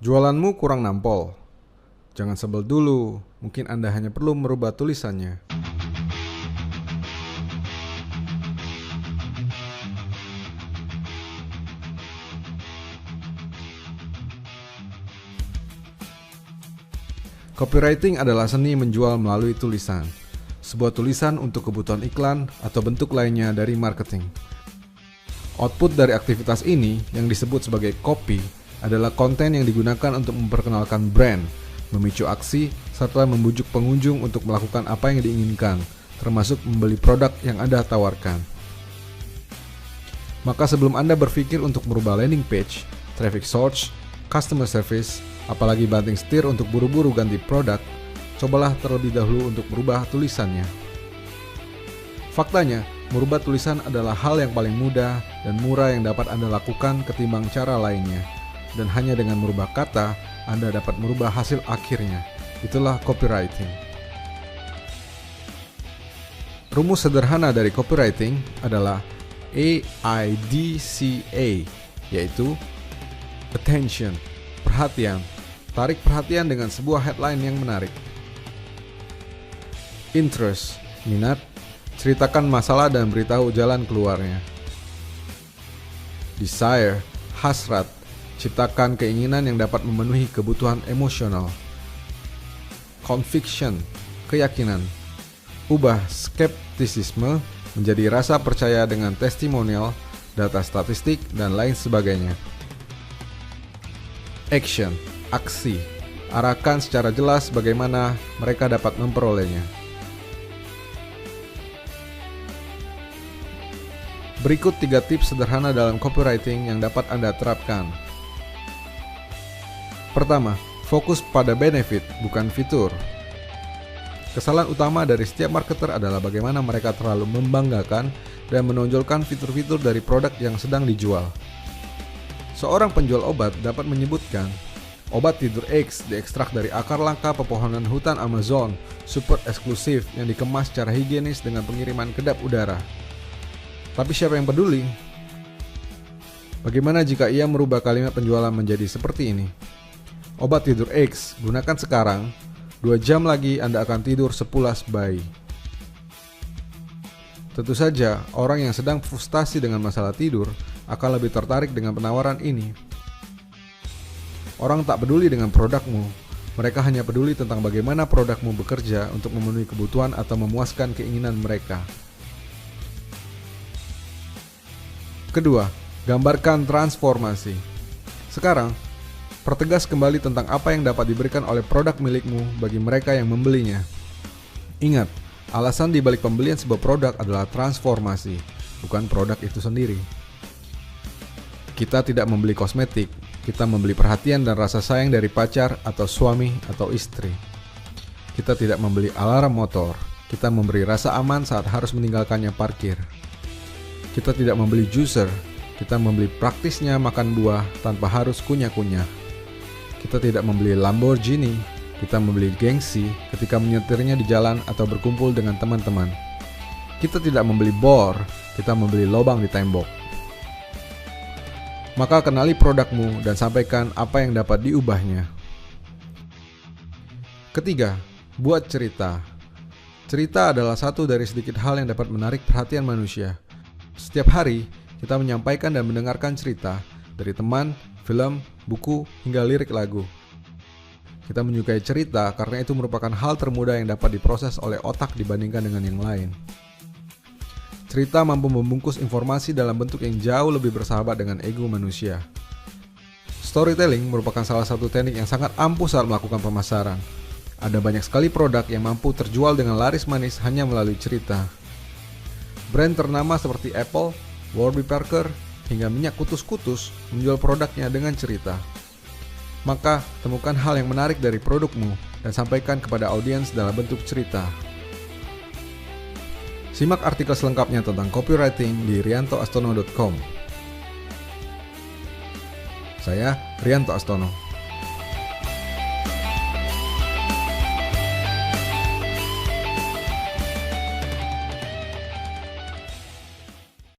Jualanmu kurang nampol. Jangan sebel dulu, mungkin Anda hanya perlu merubah tulisannya. Copywriting adalah seni menjual melalui tulisan. Sebuah tulisan untuk kebutuhan iklan atau bentuk lainnya dari marketing. Output dari aktivitas ini yang disebut sebagai copy adalah konten yang digunakan untuk memperkenalkan brand, memicu aksi, serta membujuk pengunjung untuk melakukan apa yang diinginkan, termasuk membeli produk yang Anda tawarkan. Maka sebelum Anda berpikir untuk merubah landing page, traffic source, customer service, apalagi banting setir untuk buru-buru ganti produk, cobalah terlebih dahulu untuk merubah tulisannya. Faktanya, merubah tulisan adalah hal yang paling mudah dan murah yang dapat Anda lakukan ketimbang cara lainnya. Dan hanya dengan merubah kata, Anda dapat merubah hasil akhirnya. Itulah copywriting. Rumus sederhana dari copywriting adalah AIDCA, yaitu attention, perhatian. Tarik perhatian dengan sebuah headline yang menarik. Interest, minat. Ceritakan masalah dan beritahu jalan keluarnya. Desire, hasrat. Ciptakan keinginan yang dapat memenuhi kebutuhan emosional. Conviction, keyakinan. Ubah skeptisisme menjadi rasa percaya dengan testimonial, data statistik, dan lain sebagainya. Action, aksi. Arahkan secara jelas bagaimana mereka dapat memperolehnya. Berikut 3 tips sederhana dalam copywriting yang dapat Anda terapkan. Pertama, fokus pada benefit, bukan fitur. Kesalahan utama dari setiap marketer adalah bagaimana mereka terlalu membanggakan dan menonjolkan fitur-fitur dari produk yang sedang dijual. Seorang penjual obat dapat menyebutkan, obat tidur X diekstrak dari akar langka pepohonan hutan Amazon, super eksklusif yang dikemas secara higienis dengan pengiriman kedap udara. Tapi siapa yang peduli? Bagaimana jika ia merubah kalimat penjualan menjadi seperti ini? Obat tidur X, gunakan sekarang, 2 jam lagi Anda akan tidur sepulas bayi. Tentu saja, orang yang sedang frustasi dengan masalah tidur akan lebih tertarik dengan penawaran ini. Orang tak peduli dengan produkmu, mereka hanya peduli tentang bagaimana produkmu bekerja untuk memenuhi kebutuhan atau memuaskan keinginan mereka. Kedua, gambarkan transformasi. Sekarang, pertegas kembali tentang apa yang dapat diberikan oleh produk milikmu bagi mereka yang membelinya. Ingat, alasan dibalik pembelian sebuah produk adalah transformasi, bukan produk itu sendiri. Kita tidak membeli kosmetik, kita membeli perhatian dan rasa sayang dari pacar atau suami atau istri. Kita tidak membeli alarm motor, kita memberi rasa aman saat harus meninggalkannya parkir. Kita tidak membeli juicer, kita membeli praktisnya makan buah tanpa harus kunyah-kunyah. Kita tidak membeli Lamborghini, kita membeli gengsi ketika menyetirnya di jalan atau berkumpul dengan teman-teman. Kita tidak membeli bor, kita membeli lubang di tembok. Maka kenali produkmu dan sampaikan apa yang dapat diubahnya. Ketiga, buat cerita. Cerita adalah satu dari sedikit hal yang dapat menarik perhatian manusia. Setiap hari, kita menyampaikan dan mendengarkan cerita dari teman, film, buku, hingga lirik lagu. Kita menyukai cerita karena itu merupakan hal termudah yang dapat diproses oleh otak dibandingkan dengan yang lain. Cerita mampu membungkus informasi dalam bentuk yang jauh lebih bersahabat dengan ego manusia. Storytelling merupakan salah satu teknik yang sangat ampuh saat melakukan pemasaran. Ada banyak sekali produk yang mampu terjual dengan laris manis hanya melalui cerita. Brand ternama seperti Apple, Warby Parker, hingga minyak kutus-kutus menjual produknya dengan cerita. Maka, temukan hal yang menarik dari produkmu dan sampaikan kepada audiens dalam bentuk cerita. Simak artikel selengkapnya tentang copywriting di riantoastono.com. Saya Rianto Astono.